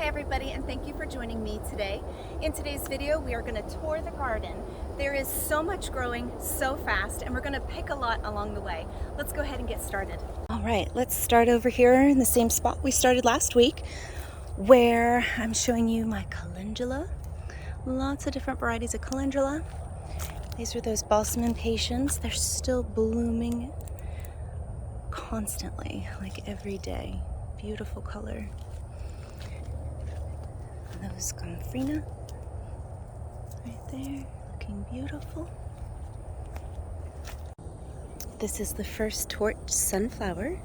everybody, and thank you for joining me today. In today's video, we are going to tour the garden. There is so much growing so fast, and we're going to pick a lot along the way. Let's go ahead and get started. All right, let's start over here in the same spot we started last week, where I'm showing you my calendula. Lots of different varieties of calendula. These are those balsam impatiens. They're still blooming constantly, like every day. Beautiful color. Those Gomphrena right there, looking beautiful. This is the first torch sunflower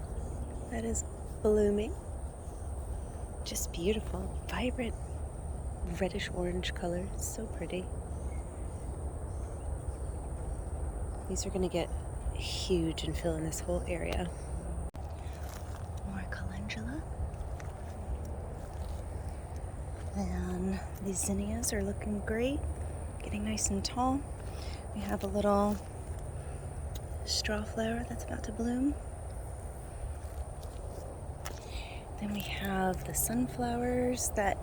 that is blooming. Just beautiful, vibrant reddish orange color, so pretty. These are going to get huge and fill in this whole area. More calendula. And these zinnias are looking great, getting nice and tall. We have a little straw flower that's about to bloom. Then we have the sunflowers that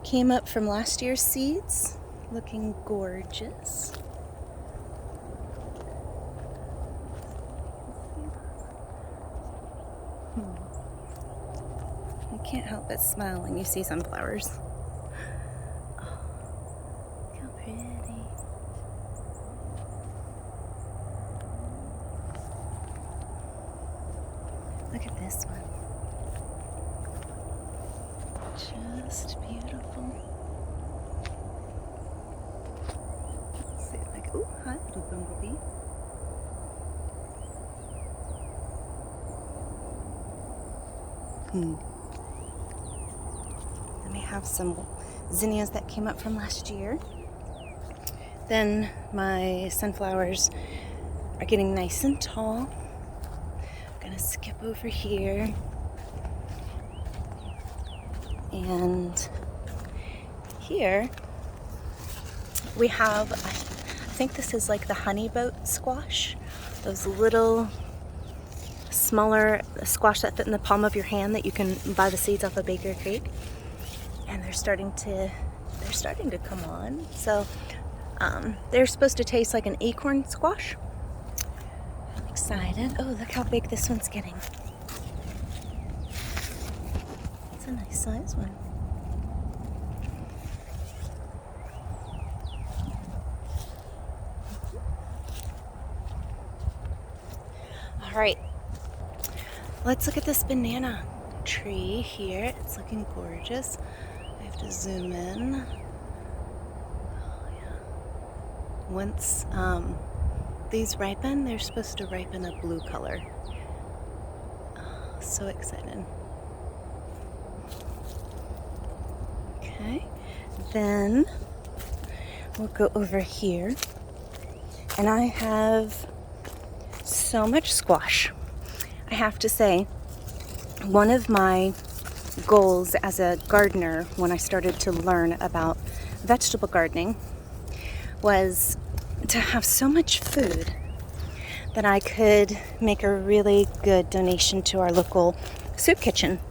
came up from last year's seeds, looking gorgeous. You can't help but smile when you see sunflowers. Look at this one. Just beautiful. Let's see, like, ooh, hi, little bumblebee. Then we have some zinnias that came up from last year. Then my sunflowers are getting nice and tall. Gonna skip over here, and here we have, I think this is like the honey boat squash, those little smaller squash that fit in the palm of your hand that you can buy the seeds off of Baker Creek, and they're starting to come on. So they're supposed to taste like an acorn squash. Excited. Oh, look how big this one's getting. It's a nice size one. All right, let's look at this banana tree here. It's looking gorgeous. I have to zoom in. Oh, yeah. Once these ripen, they're supposed to ripen a blue color. Oh, so excited. Okay, then we'll go over here, and I have so much squash. I have to say, one of my goals as a gardener when I started to learn about vegetable gardening was to have so much food that I could make a really good donation to our local soup kitchen.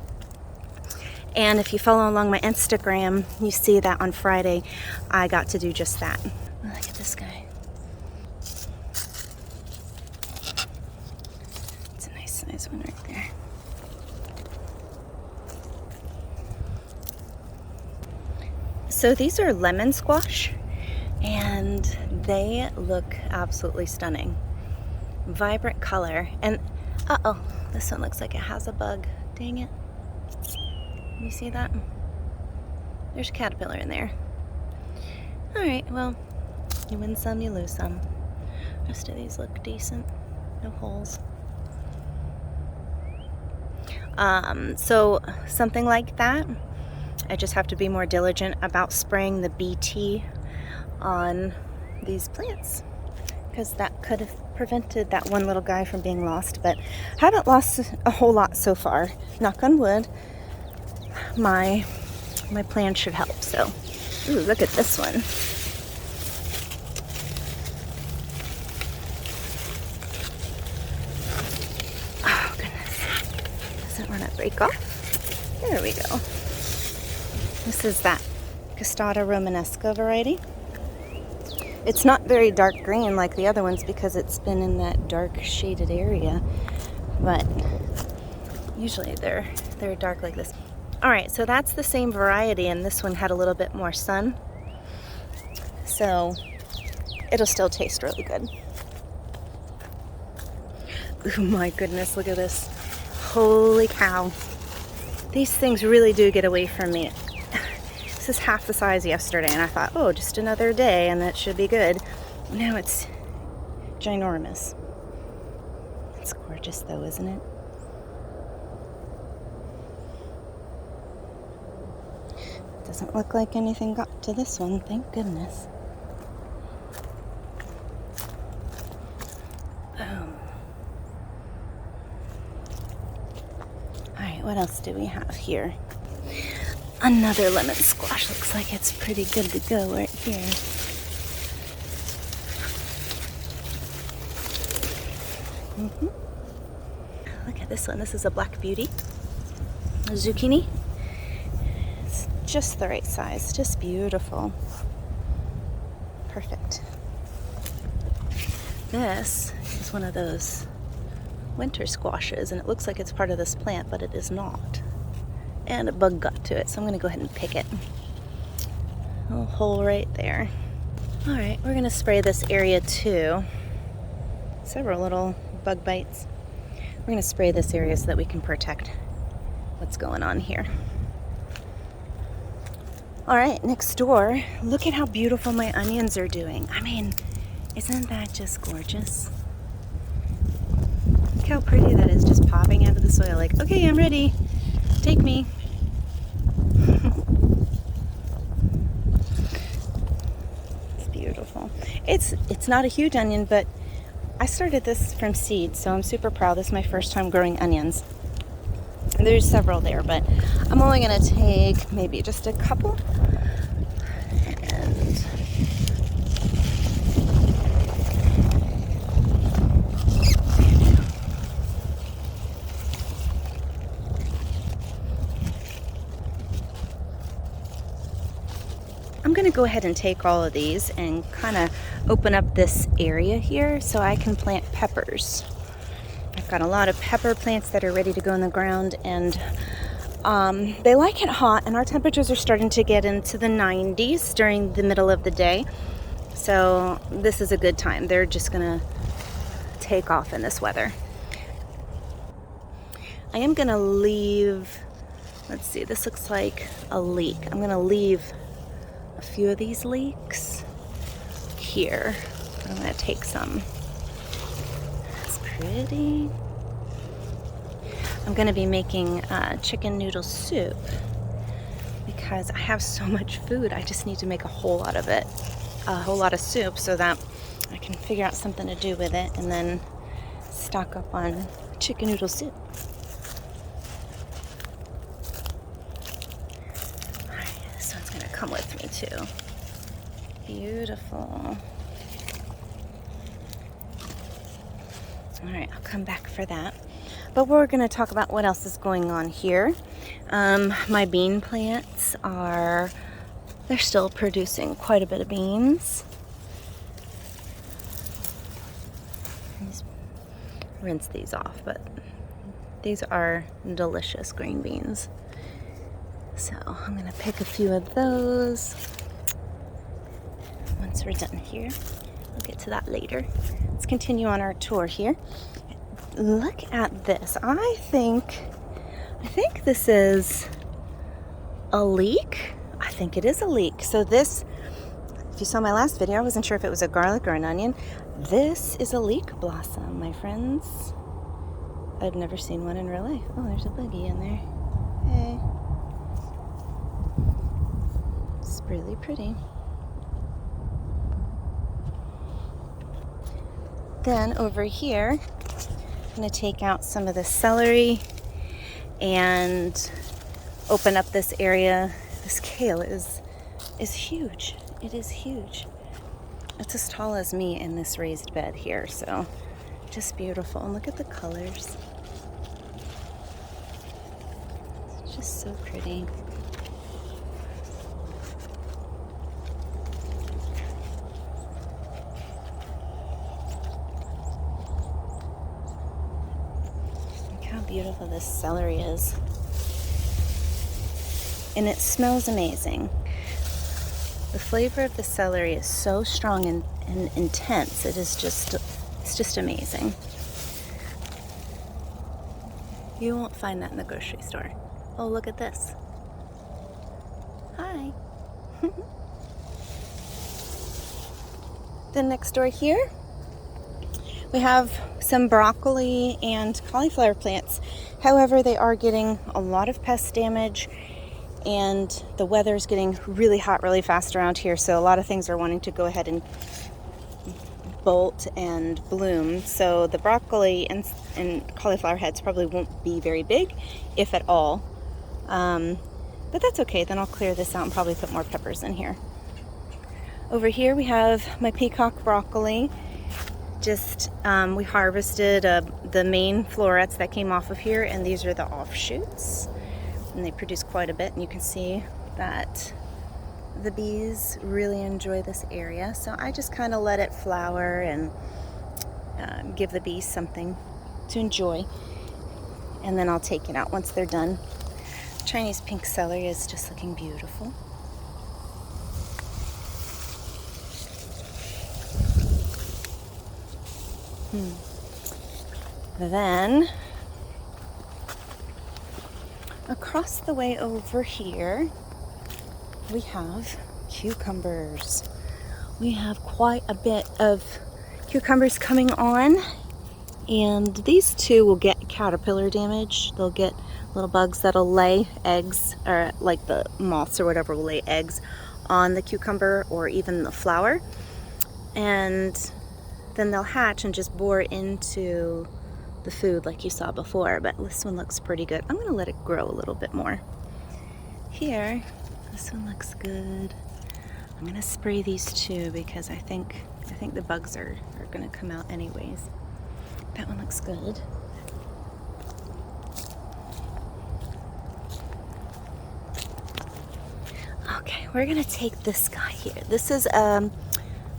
And if you follow along my Instagram, you see that on Friday I got to do just that. Look at this guy. It's a nice size one right there. So these are lemon squash, and they look absolutely stunning. Vibrant color, and uh-oh, this one looks like it has a bug. Dang it. You see that? There's a caterpillar in there. Alright, well, you win some, you lose some. The rest of these look decent. No holes. So something like that, I just have to be more diligent about spraying the BT on these plants, because that could have prevented that one little guy from being lost, but haven't lost a whole lot so far. Knock on wood. My plan should help. So, ooh, look at this one. Oh goodness, doesn't want to break off. There we go. This is that Costata Romanesca variety. It's not very dark green like the other ones because it's been in that dark shaded area, but usually they're dark like this. All right, so that's the same variety, and this one had a little bit more sun, so it'll still taste really good. Oh my goodness, look at this. Holy cow. These things really do get away from me. This is half the size yesterday, and I thought, oh, just another day and that should be good. Now it's ginormous. It's gorgeous though, isn't it? Doesn't look like anything got to this one, thank goodness. Alright, what else do we have here? Another lemon squash. Looks like it's pretty good to go right here. Look at this one. This is a black beauty. A zucchini. It's just the right size. Just beautiful. Perfect. This is one of those winter squashes, and it looks like it's part of this plant, but it is not. And a bug got to it, so I'm going to go ahead and pick it. A little hole right there. All right, we're going to spray this area too. Several little bug bites. We're going to spray this area so that we can protect what's going on here. All right, next door, look at how beautiful my onions are doing. I mean, isn't that just gorgeous? Look how pretty that is, just popping out of the soil like, okay, I'm ready. Take me. It's beautiful. It's not a huge onion, but I started this from seed, so I'm super proud. This is my first time growing onions. There's several there, but I'm only going to take maybe just a couple. And I'm going to go ahead and take all of these and kind of open up this area here so I can plant peppers. I've got a lot of pepper plants that are ready to go in the ground, and they like it hot, and our temperatures are starting to get into the 90s during the middle of the day. So this is a good time. They're just going to take off in this weather. I am going to leave, let's see, this looks like a leek. I'm going to leave a few of these leeks here. I'm going to take some. That's pretty. I'm going to be making chicken noodle soup because I have so much food. I just need to make a whole lot of it, a whole lot of soup, so that I can figure out something to do with it and then stock up on chicken noodle soup. Alright, this one's going to come with me too. Beautiful. Alright, I'll come back for that. But we're going to talk about what else is going on here. My bean plants they're still producing quite a bit of beans. Rinse these off, but these are delicious green beans. So I'm going to pick a few of those. Once we're done here, we'll get to that later. Let's continue on our tour here. Look at this. I think this is a leek. I think it is a leek. So this, if you saw my last video, I wasn't sure if it was a garlic or an onion. This is a leek blossom, my friends. I've never seen one in real life. Oh, there's a buggy in there. Hey. It's really pretty. Then over here, I'm going to take out some of the celery and open up this area. This kale is huge. It is huge. It's as tall as me in this raised bed here, so just beautiful. And look at the colors. It's just so pretty. beautiful this celery is. And it smells amazing. The flavor of the celery is so strong and intense. It's just amazing. You won't find that in the grocery store. Oh, look at this. Hi. Then next door here, we have some broccoli and cauliflower plants. However, they are getting a lot of pest damage, and the weather's getting really hot really fast around here, so a lot of things are wanting to go ahead and bolt and bloom. So the broccoli and cauliflower heads probably won't be very big, if at all. But that's okay. Then I'll clear this out and probably put more peppers in here. Over here we have my peacock broccoli. We harvested the main florets that came off of here, and these are the offshoots. And they produce quite a bit, and you can see that the bees really enjoy this area. So I just kind of let it flower and give the bees something to enjoy. And then I'll take it out once they're done. Chinese pink celery is just looking beautiful. Then across the way over here, we have cucumbers. We have quite a bit of cucumbers coming on, and these two will get caterpillar damage. They'll get little bugs that'll lay eggs, or like the moths or whatever will lay eggs on the cucumber or even the flower, and then they'll hatch and just bore into the food like you saw before. But this one looks pretty good. I'm gonna let it grow a little bit more. Here, this one looks good. I'm gonna spray these two because I think the bugs are gonna come out anyways. That one looks good. Okay, we're gonna take this guy here. This is a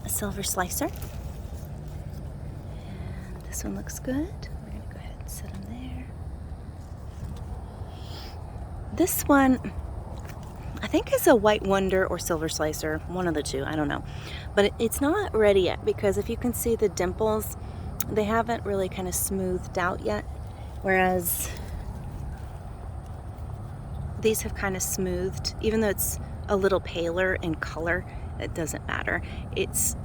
silver slicer. And this one looks good. We're gonna go ahead and set him there. This one, I think is a white wonder or silver slicer, one of the two, I don't know. But it's not ready yet because if you can see the dimples, they haven't really kind of smoothed out yet. Whereas these have kind of smoothed, even though it's a little paler in color, it doesn't matter. It's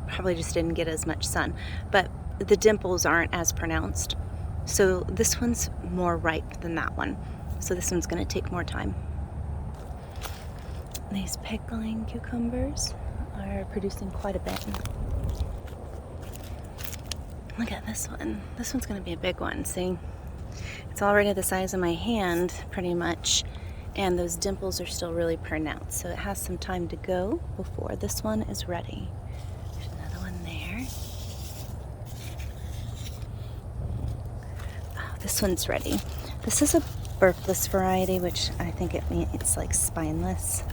probably just didn't get as much sun, but the dimples aren't as pronounced. So this one's more ripe than that one. So this one's gonna take more time. These pickling cucumbers are producing quite a bit. Look at this one. This one's gonna be a big one. See, it's already the size of my hand pretty much, and those dimples are still really pronounced. So it has some time to go before this one is ready. There's another one there. Oh, this one's ready. This is a burpless variety, which I think it's like spineless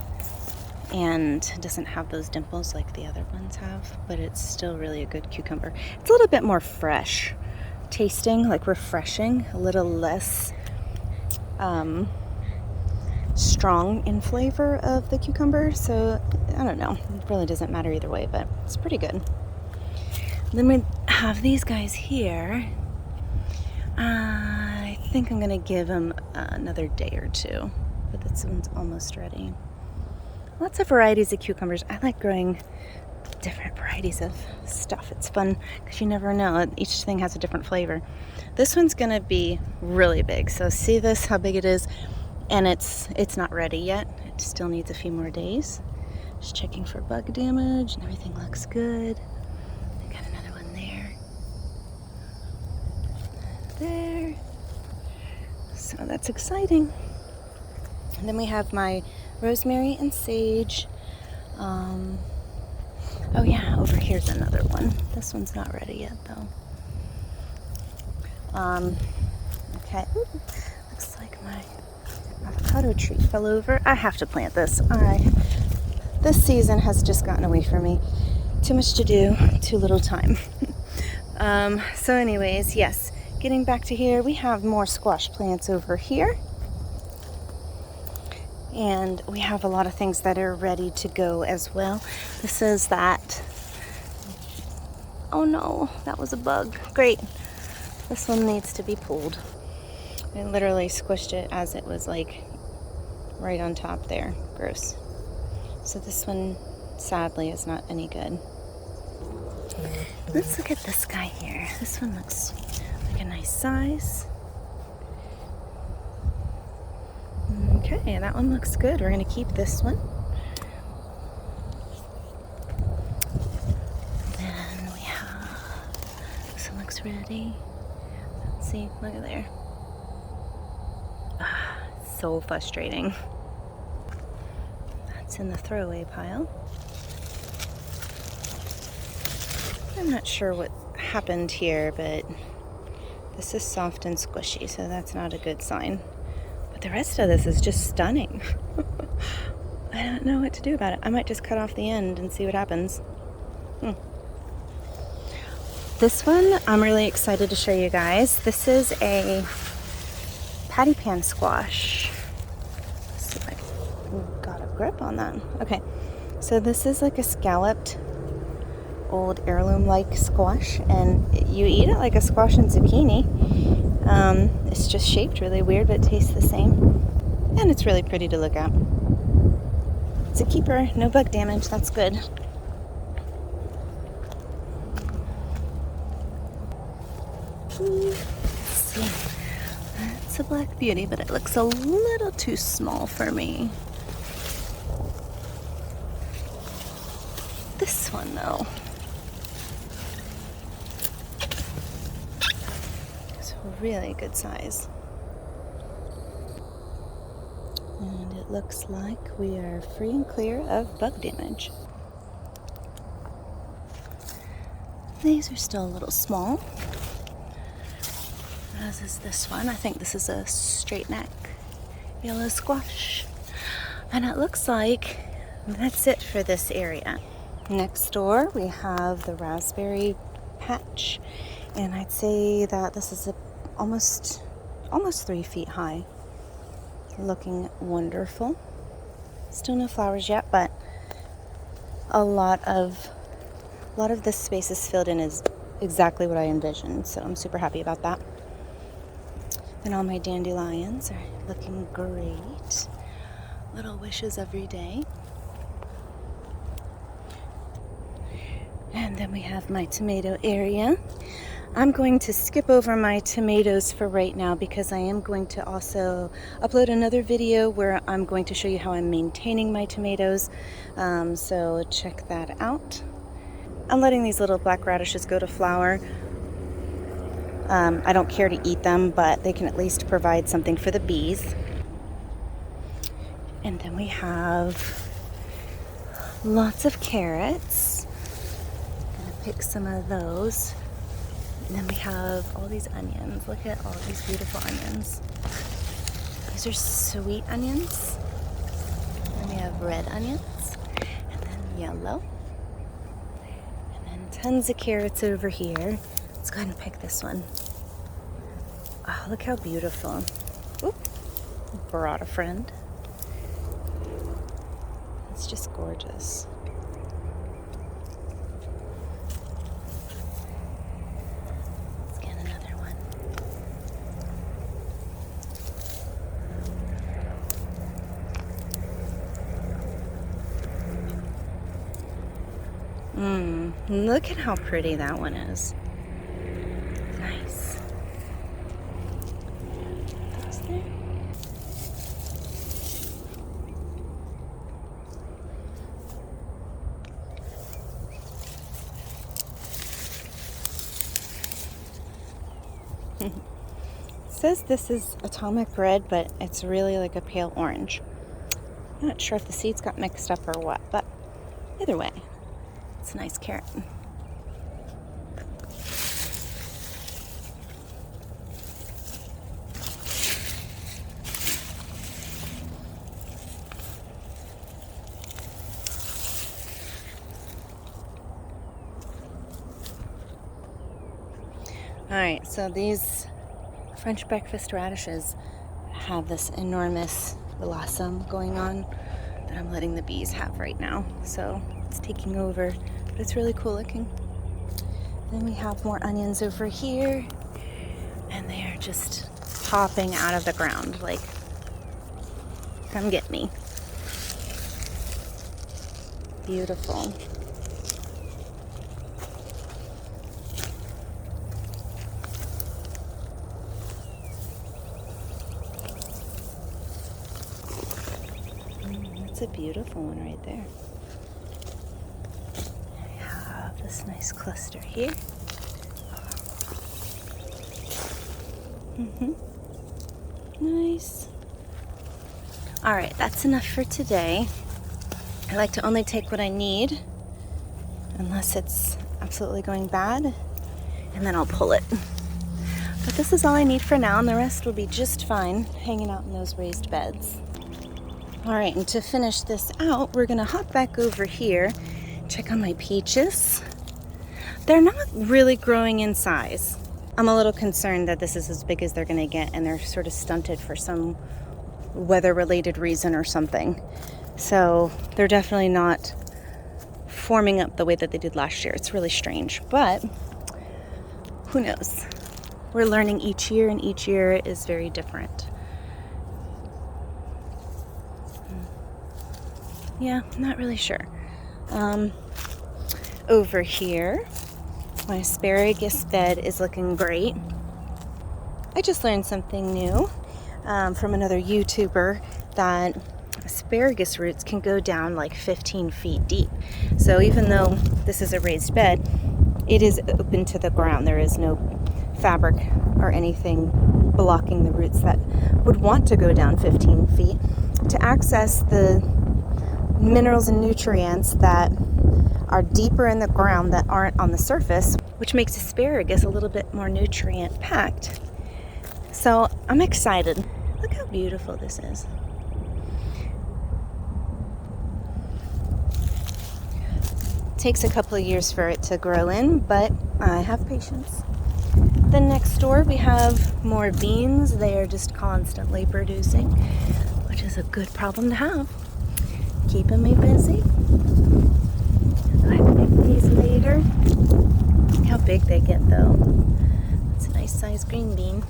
and doesn't have those dimples like the other ones have, but it's still really a good cucumber. It's a little bit more fresh tasting, like refreshing, a little less strong in flavor of the cucumber. So I don't know, it really doesn't matter either way, but it's pretty good. Then we have these guys here. I think I'm gonna give them another day or two, but this one's almost ready. Lots of varieties of cucumbers. I like growing different varieties of stuff. It's fun because you never know. Each thing has a different flavor. This one's gonna be really big. So see this, how big it is? And it's not ready yet. It still needs a few more days. Just checking for bug damage and everything looks good. I got another one there. There. So that's exciting. And then we have my rosemary and sage. Oh yeah, over here's another one. This one's not ready yet though. Okay. Ooh, looks like my avocado tree fell over. I have to plant this. This season has just gotten away from me. Too much to do, too little time. So anyways, yes, Getting back to here, we have more squash plants over here. And we have a lot of things that are ready to go as well. This is that. Oh no, that was a bug. Great. This one needs to be pulled. I literally squished it as it was like right on top there. Gross. So this one sadly is not any good. Let's look at this guy here. This one looks like a nice size. Okay, that one looks good. We're going to keep this one. Then we have, this one looks ready. Let's see, look at there. Ah, so frustrating. That's in the throwaway pile. I'm not sure what happened here, but this is soft and squishy, so that's not a good sign. But the rest of this is just stunning. I don't know what to do about it. I might just cut off the end and see what happens. This one I'm really excited to show you guys. This is a patty pan squash. Let's see if I got a grip on that. Okay, so this is like a scalloped old heirloom-like squash, and you eat it like a squash and zucchini. It's just shaped really weird, but it tastes the same, and it's really pretty to look at. It's a keeper, no bug damage, that's good. Let's see, that's a black beauty, but it looks a little too small for me. This one though, really good size. And it looks like we are free and clear of bug damage. These are still a little small, as is this one. I think this is a straight neck yellow squash. And it looks like that's it for this area. Next door we have the raspberry patch, and I'd say that this is almost 3 feet high. Looking wonderful. Still no flowers yet, but a lot of this space is filled in is exactly what I envisioned, so I'm super happy about that. And all my dandelions are looking great. Little wishes every day. And then we have my tomato area. I'm going to skip over my tomatoes for right now because I am going to also upload another video where I'm going to show you how I'm maintaining my tomatoes. So check that out. I'm letting these little black radishes go to flower. I don't care to eat them, but they can at least provide something for the bees. And then we have lots of carrots. I'm gonna pick some of those. And then we have all these onions. Look at all these beautiful onions. These are sweet onions. And we have red onions. And then yellow. And then tons of carrots over here. Let's go ahead and pick this one. Oh, look how beautiful. Oop. Brought a friend. It's just gorgeous. Look at how pretty that one is. Nice. Those there. It says this is atomic red, but it's really like a pale orange. I'm not sure if the seeds got mixed up or what, but either way, it's a nice carrot. All right, so these French breakfast radishes have this enormous blossom going on that I'm letting the bees have right now. So it's taking over, but it's really cool looking. Then we have more onions over here, and they are just popping out of the ground. Like, come get me. Beautiful. That's a beautiful one right there. I have this nice cluster here. Nice. All right, that's enough for today. I like to only take what I need, unless it's absolutely going bad, and then I'll pull it. But this is all I need for now, and the rest will be just fine hanging out in those raised beds. All right, and to finish this out, we're gonna hop back over here, check on my peaches. They're not really growing in size. I'm a little concerned that this is as big as they're gonna get, and they're sort of stunted for some weather-related reason or something. So they're definitely not forming up the way that they did last year. It's really strange, but who knows? We're learning each year, and each year is very different. Yeah, not really sure. Over here, my asparagus bed is looking great. I just learned something new from another YouTuber, that asparagus roots can go down like 15 feet deep. So even though this is a raised bed, it is open to the ground. There is no fabric or anything blocking the roots that would want to go down 15 feet to access the minerals and nutrients that are deeper in the ground that aren't on the surface, which makes asparagus a little bit more nutrient packed. So I'm excited. Look how beautiful this is. Takes a couple of years for it to grow in, but I have patience. Then next door we have more beans. They are just constantly producing, which is a good problem to have. Keeping me busy. I pick these later. Look how big they get though. It's a nice sized green bean.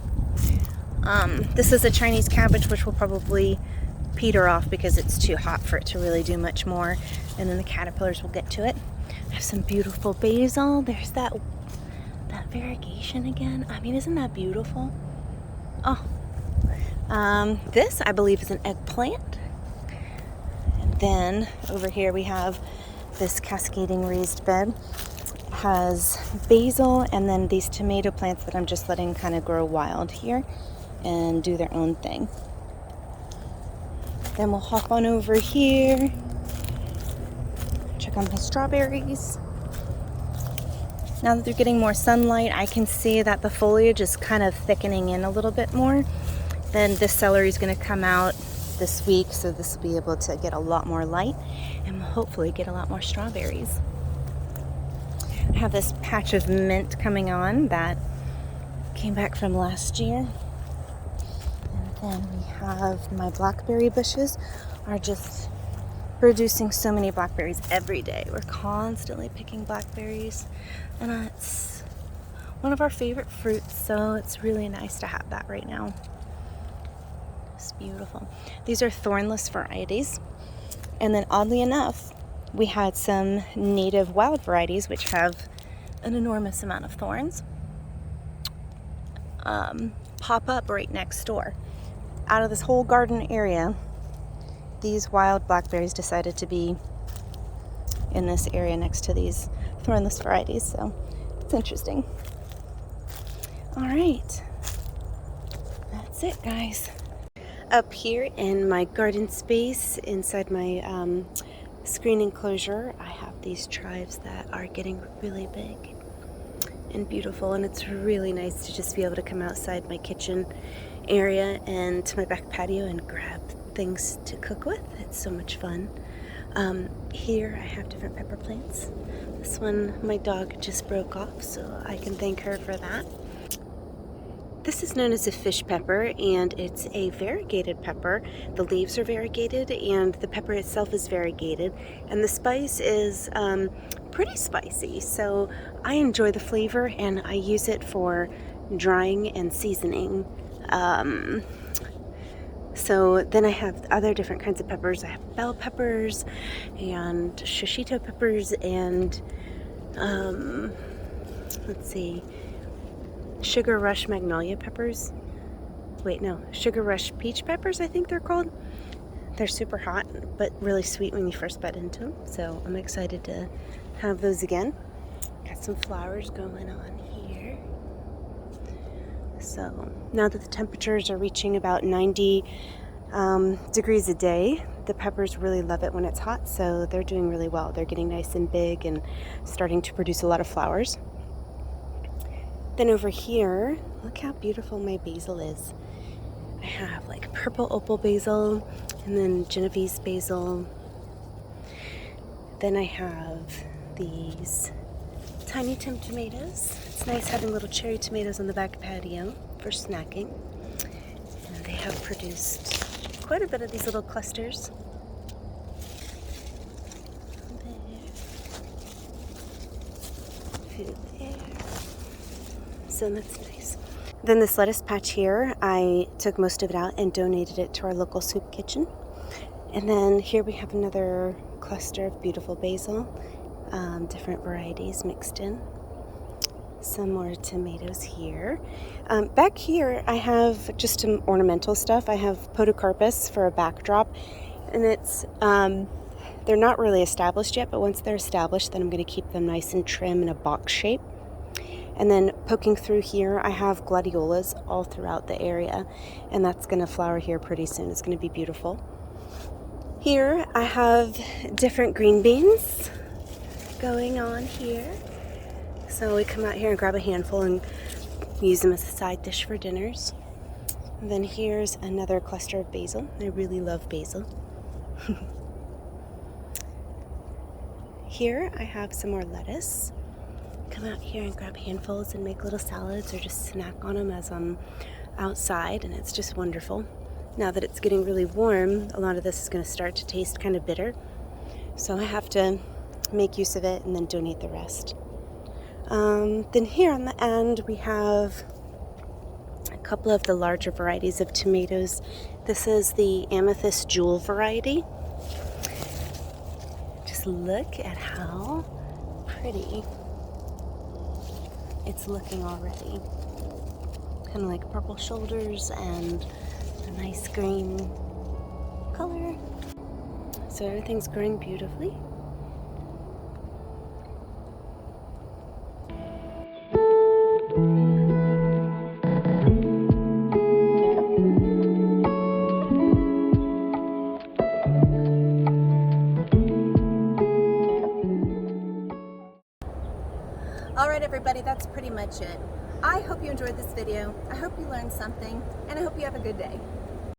This is a Chinese cabbage, which will probably peter off because it's too hot for it to really do much more, and then the caterpillars will get to it. I have some beautiful basil. There's that variegation again. I mean, isn't that beautiful? Oh, this I believe is an eggplant. And then over here we have this cascading raised bed. It has basil and then these tomato plants that I'm just letting kind of grow wild here and do their own thing. Then we'll hop on over here, check on my strawberries. Now that they're getting more sunlight, I can see that the foliage is kind of thickening in a little bit more. Then this celery is going to come out this week, so this will be able to get a lot more light and we'll hopefully get a lot more strawberries. I have this patch of mint coming on that came back from last year. And then we have my blackberry bushes are just producing so many blackberries every day. We're constantly picking blackberries, and it's one of our favorite fruits, so it's really nice to have that right now. It's beautiful. These are thornless varieties, and then oddly enough, we had some native wild varieties which have an enormous amount of thorns pop up right next door. Out of this whole garden area, these wild blackberries decided to be in this area next to these thornless varieties, so it's interesting. All right, that's it, guys. Up here in my garden space inside my screen enclosure, I have these chives that are getting really big and beautiful, and it's really nice to just be able to come outside my kitchen area and to my back patio and grab things to cook with. It's so much fun. Here I have different pepper plants. This one my dog just broke off, so I can thank her for that. This is known as a fish pepper, and it's a variegated pepper. The leaves are variegated and the pepper itself is variegated, and the spice is pretty spicy, so I enjoy the flavor and I use it for drying and seasoning. So then I have other different kinds of peppers. I have bell peppers and shishito peppers and let's see, Sugar Rush Magnolia peppers. Wait, no, Sugar Rush Peach peppers, I think they're called. They're super hot, but really sweet when you first bite into them. So I'm excited to have those again. Got some flowers going on here. So now that the temperatures are reaching about 90 degrees a day, the peppers really love it when it's hot, so they're doing really well. They're getting nice and big and starting to produce a lot of flowers. Then over here, look how beautiful my basil is. I have like purple opal basil and then Genovese basil. Then I have these tiny Tim tomatoes. It's nice having little cherry tomatoes on the back patio for snacking. And they have produced quite a bit of these little clusters. There. There. So that's nice. Then this lettuce patch here, I took most of it out and donated it to our local soup kitchen. And then here we have another cluster of beautiful basil, different varieties mixed in. Some more tomatoes here. Back here I have just some ornamental stuff. I have podocarpus for a backdrop, and it's they're not really established yet, but once they're established, then I'm going to keep them nice and trim in a box shape. And then poking through here, I have gladiolas all throughout the area, and that's going to flower here pretty soon. It's going to be beautiful. Here I have different green beans going on here. So we come out here and grab a handful and use them as a side dish for dinners. And then here's another cluster of basil. I really love basil. Here I have some more lettuce. Come out here and grab handfuls and make little salads or just snack on them as I'm outside, and it's just wonderful. Now that it's getting really warm, a lot of this is going to start to taste kind of bitter, so I have to make use of it and then donate the rest. Then here on the end we have a couple of the larger varieties of tomatoes. This is the Amethyst Jewel variety. Just look at how pretty it's looking already. Kind of like purple shoulders and a nice green color. So everything's growing beautifully. Alright everybody, that's pretty much it. I hope you enjoyed this video. I hope you learned something, and I hope you have a good day.